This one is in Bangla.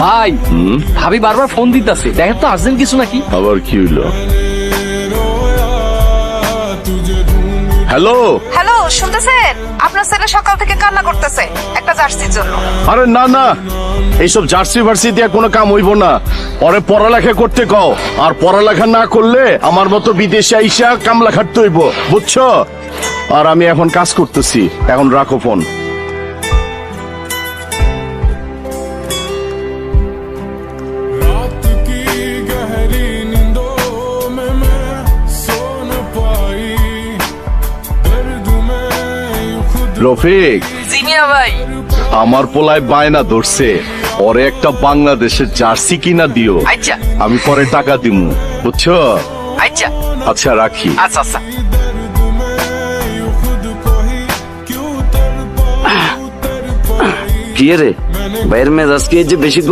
ভাই ভাবি বারবার ফোন দিতেছে, দেখেন তো আর্জেন্ট কিছু নাকি। আবার কি হইলো? হ্যালো। হ্যালো, শুনতেছেন? আপনার ছেলে সকাল থেকে কান্না করতেছে একটা জার্সির জন্য। আরে না না, এইসব জার্সি ভার্সি দিয়ে কোনো কাম হইব না। পরে পড়ালেখা করতে কও, আর পড়ালেখা না করলে আমার মতো বিদেশে আইসা কামলা খাটতে হইব, বুঝছো? আর আমি এখন কাজ করতেছি, এখন রাখো ফোন। रात की गहरी नींदों में मैं सो न पाई, दर्द में यूं खुद রফিক, জি মিয়া ভাই। আমার পোলায় বায়না ধরছে, পরে একটা বাংলাদেশের জার্সি কিনা দিও, আচ্ছা আমি পরে টাকা দিমু, বুঝছো? আচ্ছা আচ্ছা রাখি। আচ্ছা আচ্ছা। दर्द में यूं खुद को ही क्यों तड़पाऊं, तड़पाई। কি রে ভাইয়ের মেজাজ কি এই যে বেশি গরম?